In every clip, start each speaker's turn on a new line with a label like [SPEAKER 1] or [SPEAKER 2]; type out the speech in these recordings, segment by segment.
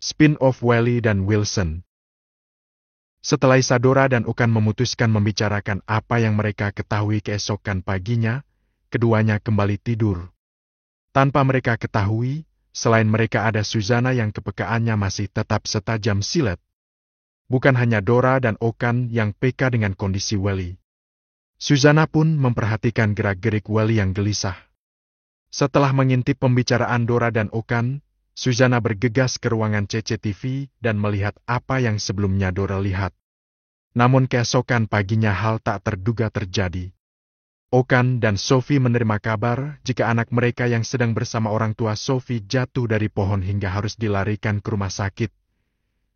[SPEAKER 1] Spin-off Welly dan Wilson. Setelah Isadora dan Okan memutuskan membicarakan apa yang mereka ketahui keesokan paginya, keduanya kembali tidur. Tanpa mereka ketahui, selain mereka ada Susanna yang kepekaannya masih tetap setajam silet. Bukan hanya Dora dan Okan yang peka dengan kondisi Welly. Susanna pun memperhatikan gerak-gerik Welly yang gelisah. Setelah mengintip pembicaraan Dora dan Okan, Susanna bergegas ke ruangan CCTV dan melihat apa yang sebelumnya Dora lihat. Namun keesokan paginya hal tak terduga terjadi. Okan dan Sophie menerima kabar jika anak mereka yang sedang bersama orang tua Sophie jatuh dari pohon hingga harus dilarikan ke rumah sakit.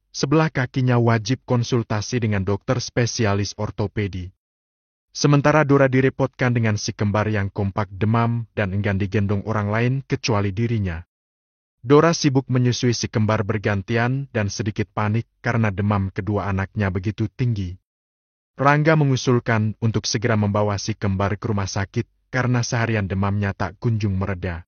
[SPEAKER 1] Sebelah kakinya wajib konsultasi dengan dokter spesialis ortopedi. Sementara Dora direpotkan dengan si kembar yang kompak demam dan enggan digendong orang lain kecuali dirinya. Dora sibuk menyusui si kembar bergantian dan sedikit panik karena demam kedua anaknya begitu tinggi. Rangga mengusulkan untuk segera membawa si kembar ke rumah sakit karena seharian demamnya tak kunjung mereda.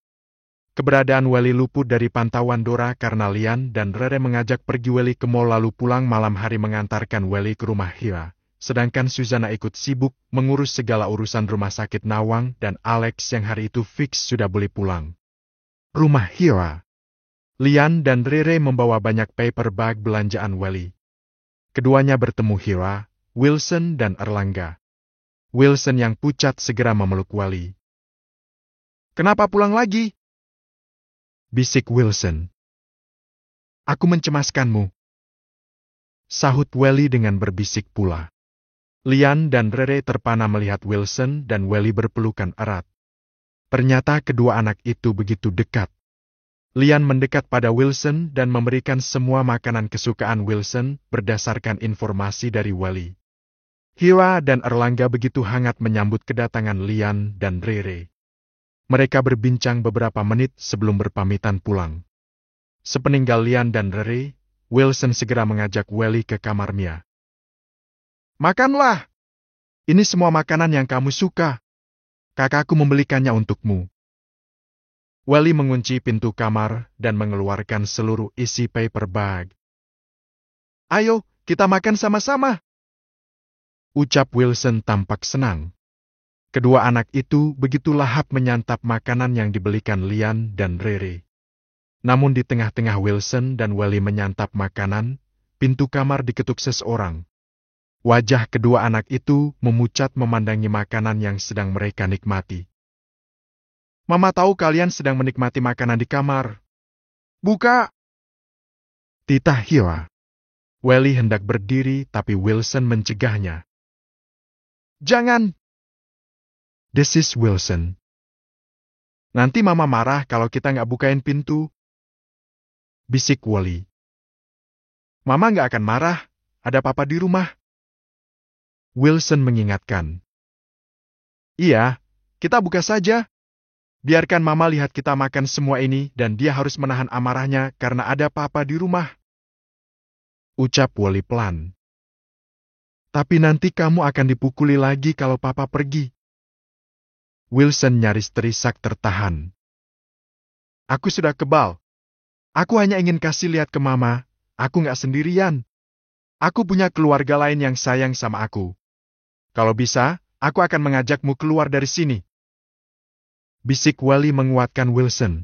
[SPEAKER 1] Keberadaan Welly luput dari pantauan Dora karena Lian dan Rere mengajak pergi Welly ke mall lalu pulang malam hari mengantarkan Welly ke rumah Hira. Sedangkan Susanna ikut sibuk mengurus segala urusan rumah sakit Nawang dan Alex yang hari itu fix sudah boleh pulang. Rumah Hira. Lian dan Rere membawa banyak paper bag belanjaan Welly. Keduanya bertemu Hira, Wilson dan Erlangga. Wilson yang pucat segera memeluk Welly. "Kenapa pulang lagi?" bisik Wilson. "Aku mencemaskanmu," sahut Welly dengan berbisik pula. Lian dan Rere terpana melihat Wilson dan Welly berpelukan erat. Ternyata kedua anak itu begitu dekat. Lian mendekat pada Wilson dan memberikan semua makanan kesukaan Wilson berdasarkan informasi dari Welly. Hira dan Erlangga begitu hangat menyambut kedatangan Lian dan Rere. Mereka berbincang beberapa menit sebelum berpamitan pulang. Sepeninggal Lian dan Rere, Wilson segera mengajak Welly ke kamar Mia. "Makanlah! Ini semua makanan yang kamu suka. Kakakku membelikannya untukmu." Welly mengunci pintu kamar dan mengeluarkan seluruh isi paper bag. "Ayo, kita makan sama-sama," ucap Wilson tampak senang. Kedua anak itu begitu lahap menyantap makanan yang dibelikan Lian dan Rere. Namun di tengah-tengah Wilson dan Welly menyantap makanan, pintu kamar diketuk seseorang. Wajah kedua anak itu memucat memandangi makanan yang sedang mereka nikmati. "Mama tahu kalian sedang menikmati makanan di kamar. Buka!" titah Hira. Welly hendak berdiri tapi Wilson mencegahnya. "Jangan!" desis Wilson. "Nanti Mama marah kalau kita nggak bukain pintu," bisik Welly. "Mama nggak akan marah, ada Papa di rumah," Wilson mengingatkan. "Iya, kita buka saja. Biarkan Mama lihat kita makan semua ini dan dia harus menahan amarahnya karena ada Papa di rumah," ucap Welly pelan. "Tapi nanti kamu akan dipukuli lagi kalau Papa pergi." Wilson nyaris terisak tertahan. "Aku sudah kebal. Aku hanya ingin kasih lihat ke Mama, aku nggak sendirian. Aku punya keluarga lain yang sayang sama aku. Kalau bisa, aku akan mengajakmu keluar dari sini," bisik Welly menguatkan Wilson.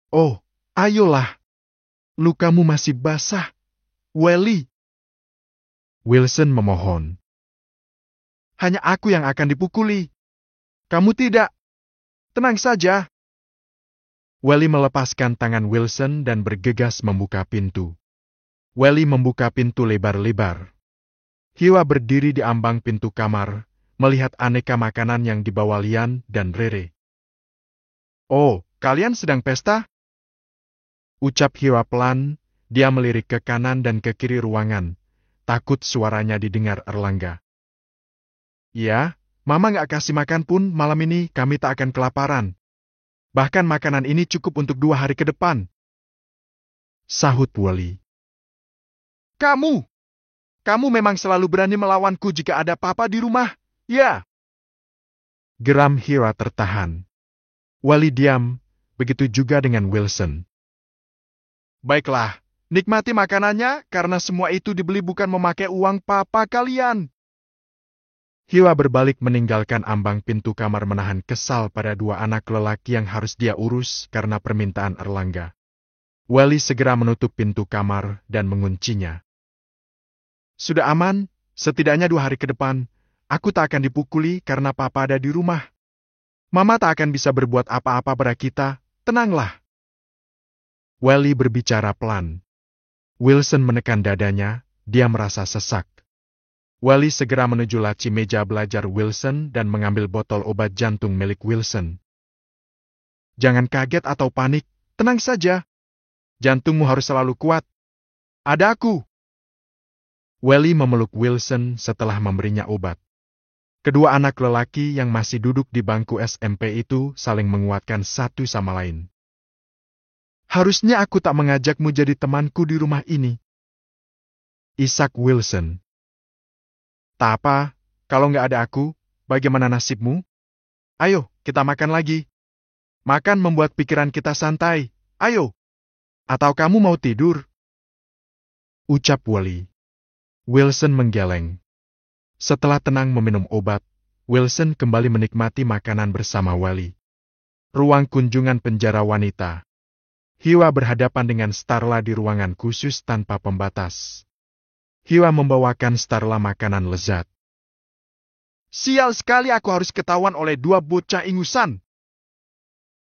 [SPEAKER 1] "Oh, ayolah. Lukamu masih basah, Welly," Wilson memohon. "Hanya aku yang akan dipukuli. Kamu tidak. Tenang saja." Welly melepaskan tangan Wilson dan bergegas membuka pintu. Welly membuka pintu lebar-lebar. Hira berdiri di ambang pintu kamar, melihat aneka makanan yang dibawa Lian dan Rere. "Oh, kalian sedang pesta?" ucap Hira pelan, dia melirik ke kanan dan ke kiri ruangan, takut suaranya didengar Erlangga. "Ya, Mama nggak kasih makan pun malam ini kami tak akan kelaparan. Bahkan makanan ini cukup untuk 2 hari ke depan," sahut Welly. Kamu memang selalu berani melawanku jika ada Papa di rumah, ya?" geram Hira tertahan. Welly diam, begitu juga dengan Wilson. Baiklah, nikmati makanannya karena semua itu dibeli bukan memakai uang papa kalian. Hiwa berbalik meninggalkan ambang pintu kamar menahan kesal pada dua anak lelaki yang harus dia urus karena permintaan Erlangga. Welly segera menutup pintu kamar dan menguncinya. Sudah aman, setidaknya 2 hari ke depan, aku tak akan dipukuli karena papa ada di rumah. Mama tak akan bisa berbuat apa-apa pada kita, tenanglah. Welly berbicara pelan. Wilson menekan dadanya, dia merasa sesak. Welly segera menuju laci meja belajar Wilson dan mengambil botol obat jantung milik Wilson. Jangan kaget atau panik, tenang saja. Jantungmu harus selalu kuat. Ada aku. Welly memeluk Wilson setelah memberinya obat. Kedua anak lelaki yang masih duduk di bangku SMP itu saling menguatkan satu sama lain. Harusnya aku tak mengajakmu jadi temanku di rumah ini. Isak Wilson. Tak apa, kalau nggak ada aku, bagaimana nasibmu? Ayo, kita makan lagi. Makan membuat pikiran kita santai. Ayo. Atau kamu mau tidur? Ucap Welly. Wilson menggeleng. Setelah tenang meminum obat, Wilson kembali menikmati makanan bersama Welly. Ruang kunjungan penjara wanita. Hiwa berhadapan dengan Starla di ruangan khusus tanpa pembatas. Hiwa membawakan Starla makanan lezat. Sial sekali aku harus ketahuan oleh 2 bocah ingusan.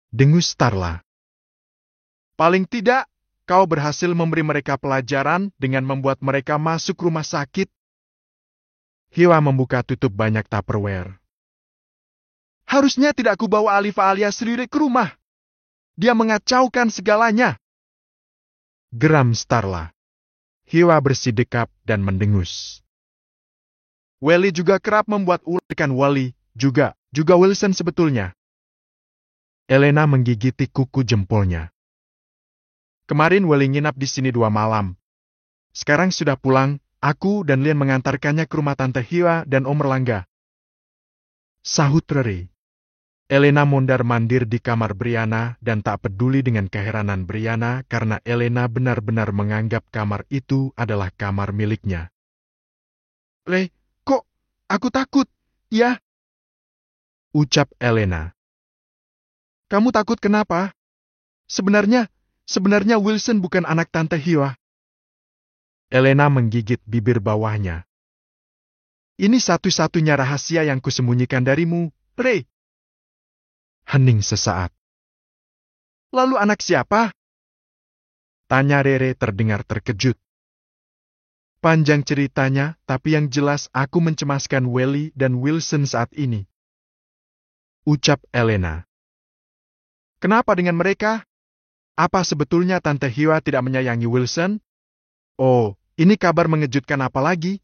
[SPEAKER 1] Dengus Starla. Paling tidak, kau berhasil memberi mereka pelajaran dengan membuat mereka masuk rumah sakit. Hiwa membuka tutup banyak Tupperware. Harusnya tidak aku bawa Alifa alias Riri ke rumah. Dia mengacaukan segalanya. Geram Starla. Hiwa bersidekap dan mendengus. Welly juga kerap membuat ulah dengan Welly, juga Wilson sebetulnya. Elena menggigiti kuku jempolnya. Kemarin Welly nginap di sini 2 malam. Sekarang sudah pulang, aku dan Lian mengantarkannya ke rumah Tante Hiwa dan Om Erlangga. Sahut Rere. Elena mondar-mandir di kamar Brianna dan tak peduli dengan keheranan Brianna karena Elena benar-benar menganggap kamar itu adalah kamar miliknya. Kok aku takut, ya? Ucap Elena. Kamu takut kenapa? Sebenarnya Wilson bukan anak Tante Hiwa. Elena menggigit bibir bawahnya. Ini satu-satunya rahasia yang kusembunyikan darimu, Ray. Hening sesaat. Lalu anak siapa? Tanya Rere terdengar terkejut. Panjang ceritanya, tapi yang jelas aku mencemaskan Welly dan Wilson saat ini. Ucap Elena. Kenapa dengan mereka? Apa sebetulnya Tante Hiwa tidak menyayangi Wilson? Oh, ini kabar mengejutkan apa lagi?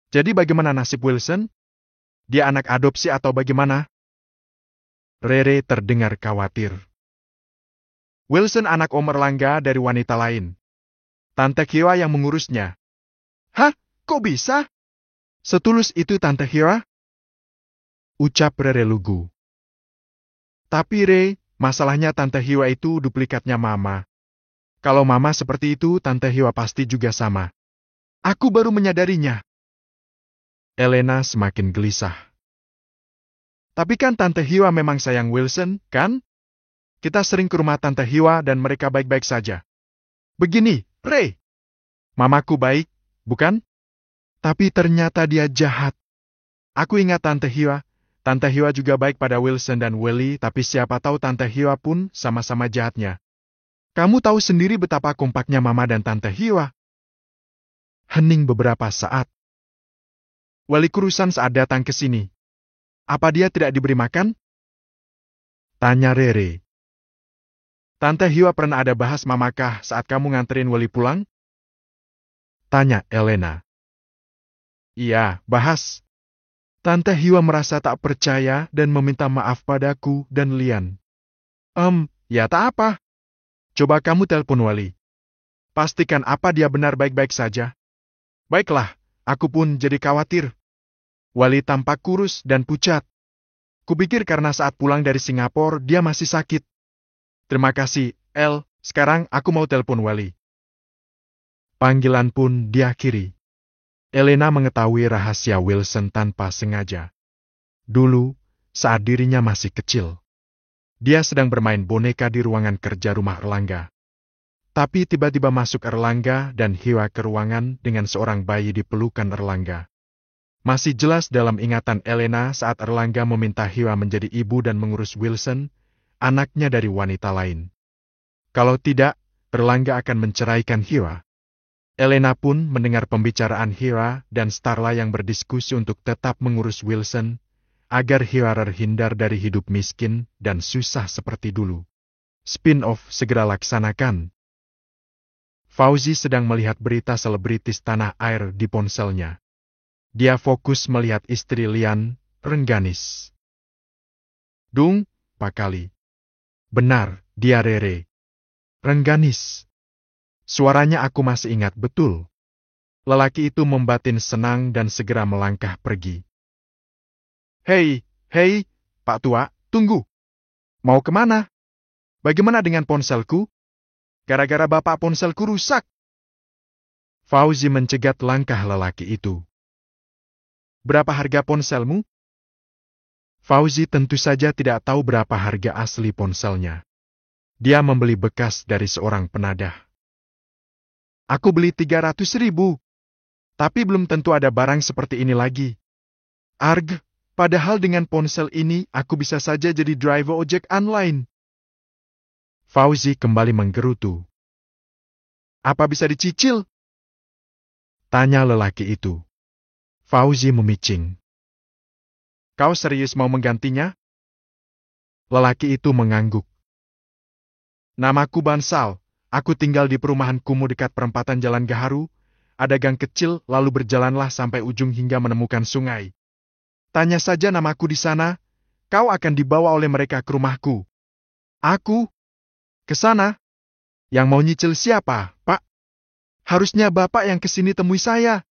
[SPEAKER 1] Jadi bagaimana nasib Wilson? Dia anak adopsi atau bagaimana? Rere terdengar khawatir. Wilson anak Om Erlangga dari wanita lain. Tante Hiwa yang mengurusnya. Hah? Kok bisa? Setulus itu Tante Hiwa? Ucap Rere lugu. Tapi Re, masalahnya Tante Hiwa itu duplikatnya Mama. Kalau Mama seperti itu, Tante Hiwa pasti juga sama. Aku baru menyadarinya. Elena semakin gelisah. Tapi kan Tante Hiwa memang sayang Wilson, kan? Kita sering ke rumah Tante Hiwa dan mereka baik-baik saja. Begini, Ray. Mamaku baik, bukan? Tapi ternyata dia jahat. Aku ingat Tante Hiwa. Tante Hiwa juga baik pada Wilson dan Welly, tapi siapa tahu Tante Hiwa pun sama-sama jahatnya. Kamu tahu sendiri betapa kompaknya Mama dan Tante Hiwa. Hening beberapa saat. Welly kurusan saat datang ke sini. Apa dia tidak diberi makan? Tanya Rere. Tante Hiwa pernah ada bahas Mamakah saat kamu nganterin Welly pulang? Tanya Elena. Iya, bahas. Tante Hiwa merasa tak percaya dan meminta maaf padaku dan Lian. Ya tak apa. Coba kamu telepon Welly. Pastikan apa dia benar baik-baik saja. Baiklah, aku pun jadi khawatir. Welly tampak kurus dan pucat. Kupikir karena saat pulang dari Singapura dia masih sakit. Terima kasih, El. Sekarang aku mau telepon Wally. Panggilan pun diakhiri. Elena mengetahui rahasia Wilson tanpa sengaja. Dulu, saat dirinya masih kecil, dia sedang bermain boneka di ruangan kerja rumah Erlangga. Tapi tiba-tiba masuk Erlangga dan Hiwa ke ruangan dengan seorang bayi di pelukan Erlangga. Masih jelas dalam ingatan Elena saat Erlangga meminta Hiwa menjadi ibu dan mengurus Wilson, anaknya dari wanita lain. Kalau tidak, Erlangga akan menceraikan Hiwa. Elena pun mendengar pembicaraan Hiwa dan Starla yang berdiskusi untuk tetap mengurus Wilson, agar Hiwa terhindar dari hidup miskin dan susah seperti dulu. Spin-off segera laksanakan. Fauzi sedang melihat berita selebritis tanah air di ponselnya. Dia fokus melihat istri Lian, Rengganis. Dung, Pak Kali. Benar, dia Rere. Rengganis. Suaranya aku masih ingat betul. Lelaki itu membatin senang dan segera melangkah pergi. Hei, Pak Tua, tunggu. Mau kemana? Bagaimana dengan ponselku? Gara-gara bapak ponselku rusak. Fauzi mencegat langkah lelaki itu. Berapa harga ponselmu? Fauzi tentu saja tidak tahu berapa harga asli ponselnya. Dia membeli bekas dari seorang penadah. Aku beli 300.000. Tapi belum tentu ada barang seperti ini lagi. Arg, padahal dengan ponsel ini aku bisa saja jadi driver ojek online. Fauzi kembali menggerutu. Apa bisa dicicil? Tanya lelaki itu. Fauzi memicing. Kau serius mau menggantinya? Lelaki itu mengangguk. Namaku Bansal. Aku tinggal di perumahan kumuh dekat perempatan Jalan Gaharu. Ada gang kecil, lalu berjalanlah sampai ujung hingga menemukan sungai. Tanya saja namaku di sana, kau akan dibawa oleh mereka ke rumahku. Aku? Ke sana? Yang mau nyicil siapa, Pak? Harusnya Bapak yang kesini temui saya.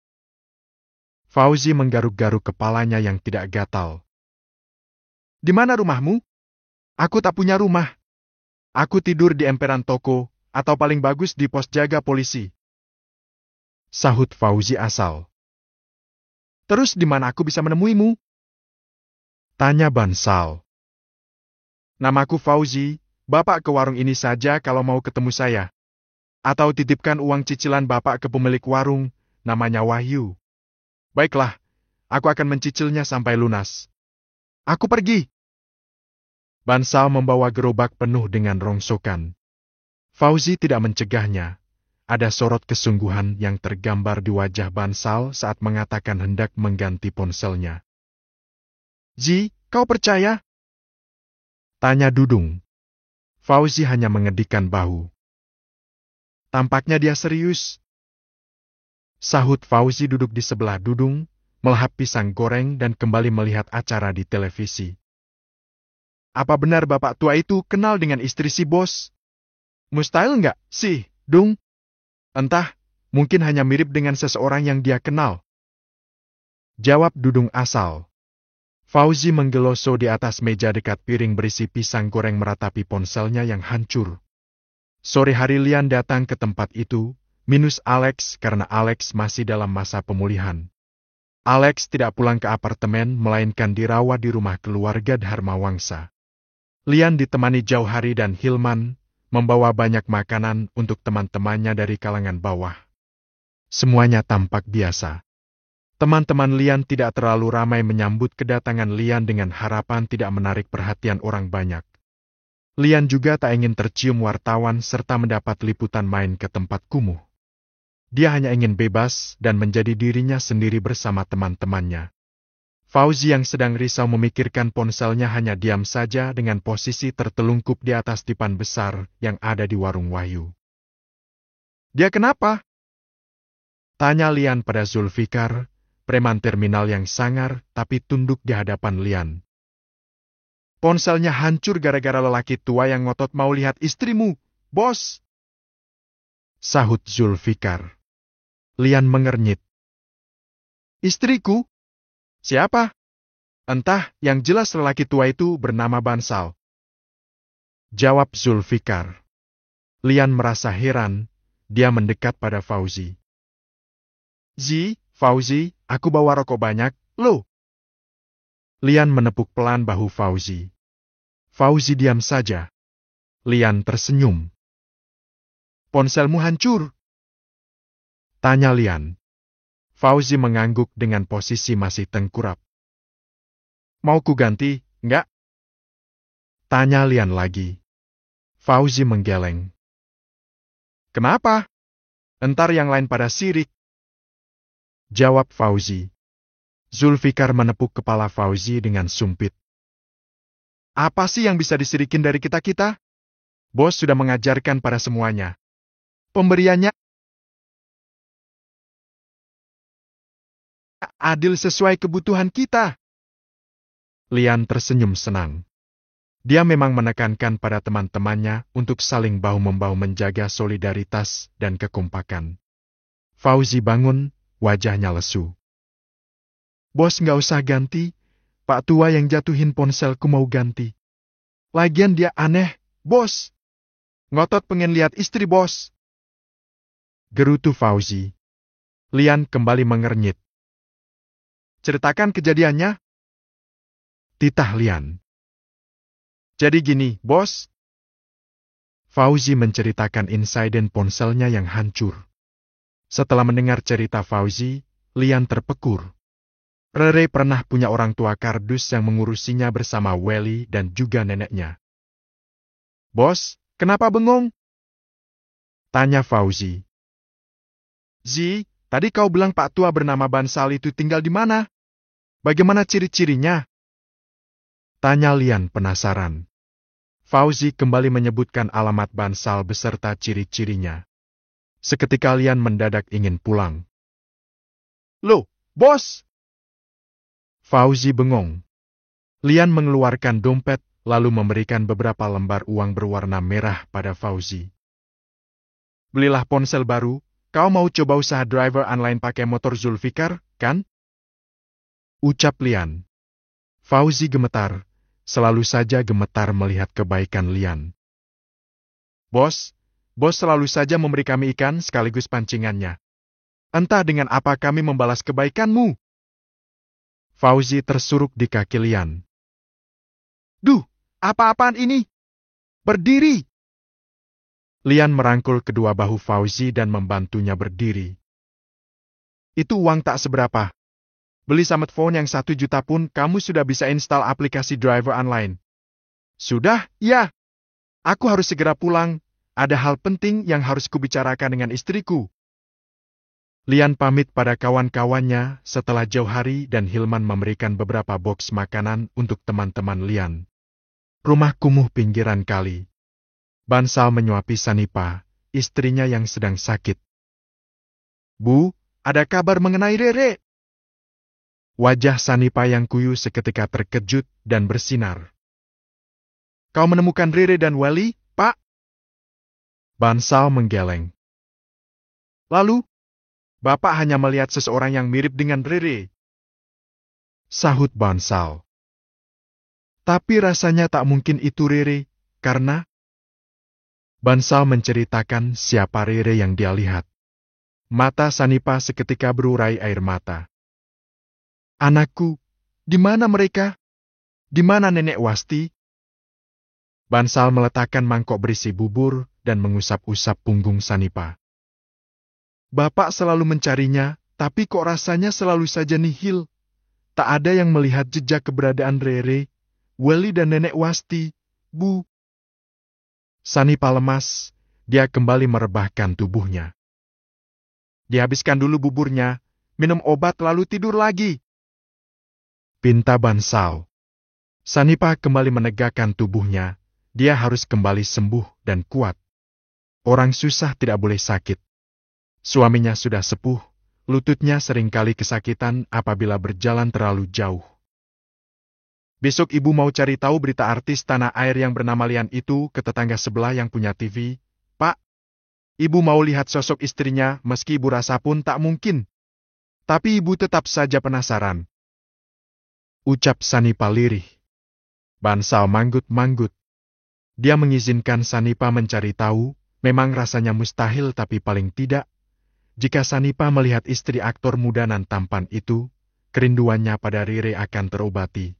[SPEAKER 1] Fauzi menggaruk-garuk kepalanya yang tidak gatal. Di mana rumahmu? Aku tak punya rumah. Aku tidur di emperan toko, atau paling bagus di pos jaga polisi. Sahut Fauzi asal. Terus di mana aku bisa menemuimu? Tanya Bansal. Namaku Fauzi, Bapak ke warung ini saja kalau mau ketemu saya. Atau titipkan uang cicilan Bapak ke pemilik warung, namanya Wahyu. Baiklah, aku akan mencicilnya sampai lunas. Aku pergi. Bansal membawa gerobak penuh dengan rongsokan. Fauzi tidak mencegahnya. Ada sorot kesungguhan yang tergambar di wajah Bansal saat mengatakan hendak mengganti ponselnya. Ji, kau percaya? Tanya Dudung. Fauzi hanya mengedikkan bahu. Tampaknya dia serius. Sahut Fauzi duduk di sebelah Dudung, melahap pisang goreng dan kembali melihat acara di televisi. Apa benar bapak tua itu kenal dengan istri si bos? Mustahil enggak, sih, Dung? Entah, mungkin hanya mirip dengan seseorang yang dia kenal. Jawab Dudung asal. Fauzi menggeloso di atas meja dekat piring berisi pisang goreng meratapi ponselnya yang hancur. Sore hari Lian datang ke tempat itu, minus Alex karena Alex masih dalam masa pemulihan. Alex tidak pulang ke apartemen melainkan dirawat di rumah keluarga Dharma Wangsa. Lian ditemani Jauhari dan Hilman, membawa banyak makanan untuk teman-temannya dari kalangan bawah. Semuanya tampak biasa. Teman-teman Lian tidak terlalu ramai menyambut kedatangan Lian dengan harapan tidak menarik perhatian orang banyak. Lian juga tak ingin tercium wartawan serta mendapat liputan main ke tempat kumuh. Dia hanya ingin bebas dan menjadi dirinya sendiri bersama teman-temannya. Fauzi yang sedang risau memikirkan ponselnya hanya diam saja dengan posisi tertelungkup di atas dipan besar yang ada di warung Wahyu. Dia kenapa? Tanya Lian pada Zulfikar, preman terminal yang sangar tapi tunduk di hadapan Lian. Ponselnya hancur gara-gara lelaki tua yang ngotot mau lihat istrimu, bos. Sahut Zulfikar. Lian mengernyit. Istriku? Siapa? Entah, yang jelas lelaki tua itu bernama Bansal. Jawab Zulfikar. Lian merasa heran, dia mendekat pada Fauzi. Fauzi, aku bawa rokok banyak, lo. Lian menepuk pelan bahu Fauzi. Fauzi diam saja. Lian tersenyum. Ponselmu hancur? Tanya Lian. Fauzi mengangguk dengan posisi masih tengkurap. Mau ku ganti, enggak? Tanya Lian lagi. Fauzi menggeleng. Kenapa? Entar yang lain pada sirik. Jawab Fauzi. Zulfikar menepuk kepala Fauzi dengan sumpit. Apa sih yang bisa disirikin dari kita-kita? Bos sudah mengajarkan pada semuanya. Pemberiannya adil sesuai kebutuhan kita. Lian tersenyum senang. Dia memang menekankan pada teman-temannya untuk saling bahu-membahu menjaga solidaritas dan kekompakan. Fauzi bangun, wajahnya lesu. Bos nggak usah ganti, Pak Tua yang jatuhin ponselku mau ganti. Lagian dia aneh, bos. Ngotot pengen lihat istri bos. Gerutu Fauzi. Lian kembali mengernyit. Ceritakan kejadiannya. Titah Lian. Jadi gini, bos. Fauzi menceritakan insiden ponselnya yang hancur. Setelah mendengar cerita Fauzi, Lian terpekur. Rere pernah punya orang tua kardus yang mengurusinya bersama Welly dan juga neneknya. Bos, kenapa bengong? Tanya Fauzi. Tadi kau bilang Pak Tua bernama Bansal itu tinggal di mana? Bagaimana ciri-cirinya? Tanya Lian penasaran. Fauzi kembali menyebutkan alamat Bansal beserta ciri-cirinya. Seketika Lian mendadak ingin pulang. Loh, bos! Fauzi bengong. Lian mengeluarkan dompet, lalu memberikan beberapa lembar uang berwarna merah pada Fauzi. Belilah ponsel baru, kau mau coba usaha driver online pakai motor Zulfikar, kan? Ucap Lian. Fauzi gemetar, selalu saja gemetar melihat kebaikan Lian. Bos selalu saja memberi kami ikan sekaligus pancingannya. Entah dengan apa kami membalas kebaikanmu. Fauzi tersuruk di kaki Lian. Duh, apa-apaan ini? Berdiri! Lian merangkul kedua bahu Fauzi dan membantunya berdiri. Itu uang tak seberapa. Beli smartphone yang 1 juta pun kamu sudah bisa install aplikasi driver online. Sudah, ya. Aku harus segera pulang. Ada hal penting yang harus kubicarakan dengan istriku. Lian pamit pada kawan-kawannya setelah jauh hari dan Hilman memberikan beberapa boks makanan untuk teman-teman Lian. Rumah kumuh pinggiran kali. Bansal menyuapi Sanipa, istrinya yang sedang sakit. Bu, ada kabar mengenai Rere. Wajah Sanipa yang kuyu seketika terkejut dan bersinar. Kau menemukan Rere dan Welly, Pak? Bansal menggeleng. Lalu? Bapak hanya melihat seseorang yang mirip dengan Rere. Sahut Bansal. Tapi rasanya tak mungkin itu Rere, karena... Bansal menceritakan siapa Rere yang dia lihat. Mata Sanipa seketika berurai air mata. Anakku, di mana mereka? Di mana Nenek Wasti? Bansal meletakkan mangkok berisi bubur dan mengusap-usap punggung Sanipa. Bapak selalu mencarinya, tapi kok rasanya selalu saja nihil. Tak ada yang melihat jejak keberadaan Rere, Welly dan Nenek Wasti, Bu. Sanipa lemas, dia kembali merebahkan tubuhnya. Dihabiskan dulu buburnya, minum obat lalu tidur lagi. Pinta Bansal. Sanipa kembali menegakkan tubuhnya, dia harus kembali sembuh dan kuat. Orang susah tidak boleh sakit. Suaminya sudah sepuh, lututnya seringkali kesakitan apabila berjalan terlalu jauh. Besok ibu mau cari tahu berita artis tanah air yang bernama Lian itu ke tetangga sebelah yang punya TV, Pak. Ibu mau lihat sosok istrinya meski ibu rasa pun tak mungkin. Tapi ibu tetap saja penasaran. Ucap Sanipa lirih. Bansal manggut-manggut. Dia mengizinkan Sanipa mencari tahu, Memang rasanya mustahil tapi paling tidak, jika Sanipa melihat istri aktor muda nan tampan itu, kerinduannya pada Rere akan terobati.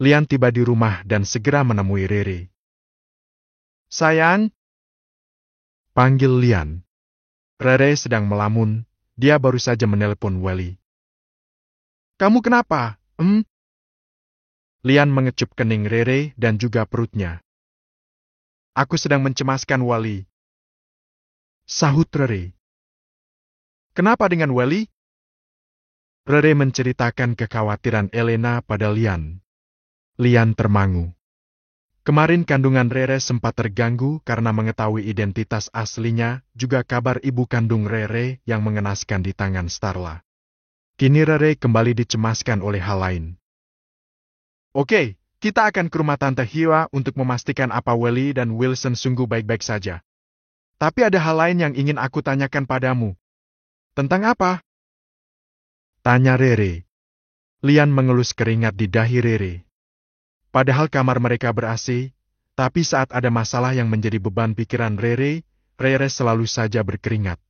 [SPEAKER 1] Lian tiba di rumah dan segera menemui Rere. "Sayang," panggil Lian. Rere sedang melamun, dia baru saja menelepon Welly. "Kamu kenapa, Lian mengecup kening Rere dan juga perutnya. "Aku sedang mencemaskan Welly," sahut Rere. "Kenapa dengan Welly?" Rere menceritakan kekhawatiran Elena pada Lian. Lian termangu. Kemarin kandungan Rere sempat terganggu karena mengetahui identitas aslinya, juga kabar ibu kandung Rere yang mengenaskan di tangan Starla. Kini Rere kembali dicemaskan oleh hal lain. "Oke, kita akan ke rumah Tante Hiwa untuk memastikan apa Welly dan Wilson sungguh baik-baik saja. Tapi ada hal lain yang ingin aku tanyakan padamu." "Tentang apa?" tanya Rere. Lian mengelus keringat di dahi Rere. Padahal kamar mereka ber-AC, tapi saat ada masalah yang menjadi beban pikiran Rere, Rere selalu saja berkeringat.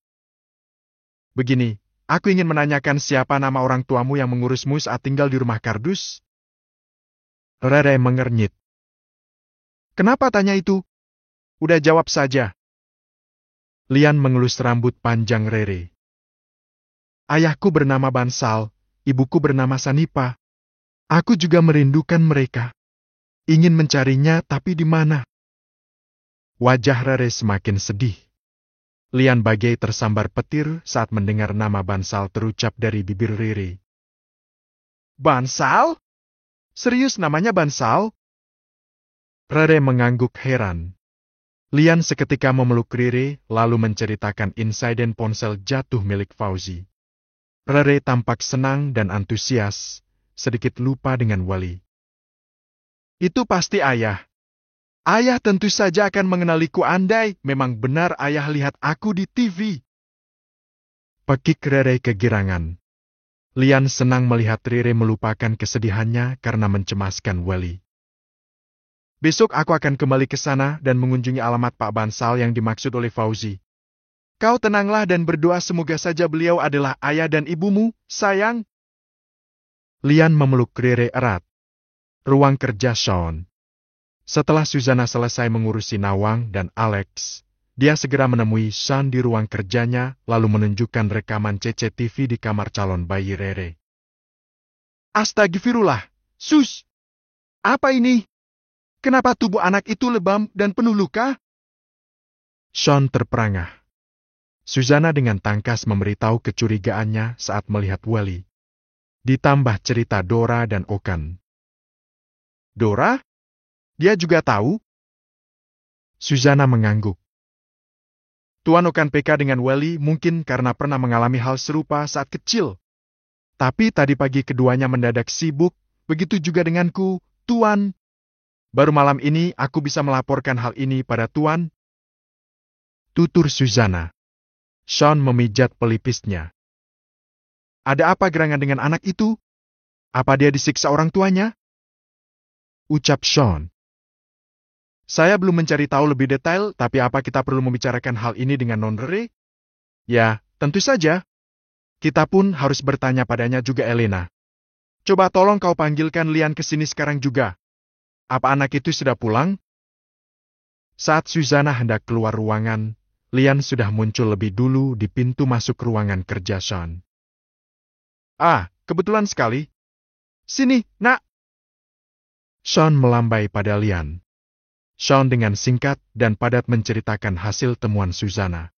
[SPEAKER 1] "Begini, aku ingin menanyakan siapa nama orang tuamu yang mengurusmu saat tinggal di rumah kardus?" Rere mengernyit. "Kenapa tanya itu? Udah jawab saja." Lian mengelus rambut panjang Rere. "Ayahku bernama Bansal, ibuku bernama Sanipa. Aku juga merindukan mereka. Ingin mencarinya, tapi di mana?" Wajah Rere semakin sedih. Lian bagai tersambar petir saat mendengar nama Bansal terucap dari bibir Rere. "Bansal? Serius namanya Bansal?" Rere mengangguk heran. Lian seketika memeluk Rere lalu menceritakan insiden ponsel jatuh milik Fauzi. Rere tampak senang dan antusias, sedikit lupa dengan Wali. "Itu pasti ayah. Ayah tentu saja akan mengenaliku andai memang benar ayah lihat aku di TV." Pekik Rere kegirangan. Lian senang melihat Rere melupakan kesedihannya karena mencemaskan Wali. "Besok aku akan kembali ke sana dan mengunjungi alamat Pak Bansal yang dimaksud oleh Fauzi. Kau tenanglah dan berdoa semoga saja beliau adalah ayah dan ibumu, sayang." Lian memeluk Rere erat. Ruang kerja Sean. Setelah Susana selesai mengurusi Nawang dan Alex, dia segera menemui Sean di ruang kerjanya lalu menunjukkan rekaman CCTV di kamar calon bayi Rere. "Astagfirullah, Sus! Apa ini? Kenapa tubuh anak itu lebam dan penuh luka?" Sean terperangah. Susana dengan tangkas memberitahu kecurigaannya saat melihat Wali. Ditambah cerita Dora dan Okan. "Dora? Dia juga tahu?" Susana mengangguk. "Tuan Okan PK dengan Wali mungkin karena pernah mengalami hal serupa saat kecil. Tapi tadi pagi keduanya mendadak sibuk, begitu juga denganku, Tuan. Baru malam ini aku bisa melaporkan hal ini pada Tuan." Tutur Susana. Sean memijat pelipisnya. "Ada apa gerangan dengan anak itu? Apa dia disiksa orang tuanya?" ucap Sean. "Saya belum mencari tahu lebih detail, tapi apa kita perlu membicarakan hal ini dengan Non Rere?" "Ya, tentu saja. Kita pun harus bertanya padanya juga Elena. Coba tolong kau panggilkan Lian ke sini sekarang juga. Apa anak itu sudah pulang?" Saat Susana hendak keluar ruangan, Lian sudah muncul lebih dulu di pintu masuk ruangan kerja Sean. "Ah, kebetulan sekali. Sini, nak." Sean melambai pada Lian. Sean dengan singkat dan padat menceritakan hasil temuan Susana.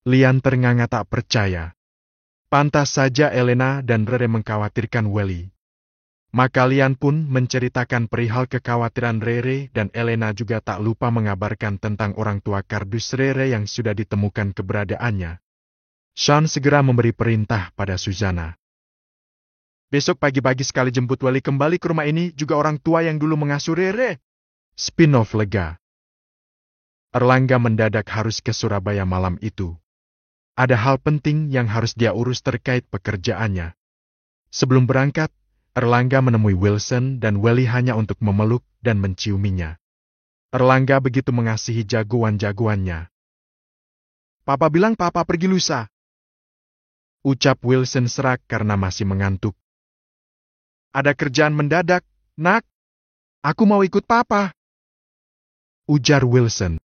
[SPEAKER 1] Lian ternganga tak percaya. Pantas saja Elena dan Rere mengkhawatirkan Wally. Maka Lian pun menceritakan perihal kekhawatiran Rere dan Elena juga tak lupa mengabarkan tentang orang tua kardus Rere yang sudah ditemukan keberadaannya. Sean segera memberi perintah pada Susana. "Besok pagi-pagi sekali jemput Wally kembali ke rumah ini juga orang tua yang dulu mengasuh Rere." Spin-off lega. Erlangga mendadak harus ke Surabaya malam itu. Ada hal penting yang harus dia urus terkait pekerjaannya. Sebelum berangkat, Erlangga menemui Wilson dan Welly hanya untuk memeluk dan menciuminya. Erlangga begitu mengasihi jagoan-jagoannya. Papa bilang papa pergi lusa. Ucap Wilson serak karena masih mengantuk. Ada kerjaan mendadak, nak. Aku mau ikut papa. Ujar Wilson.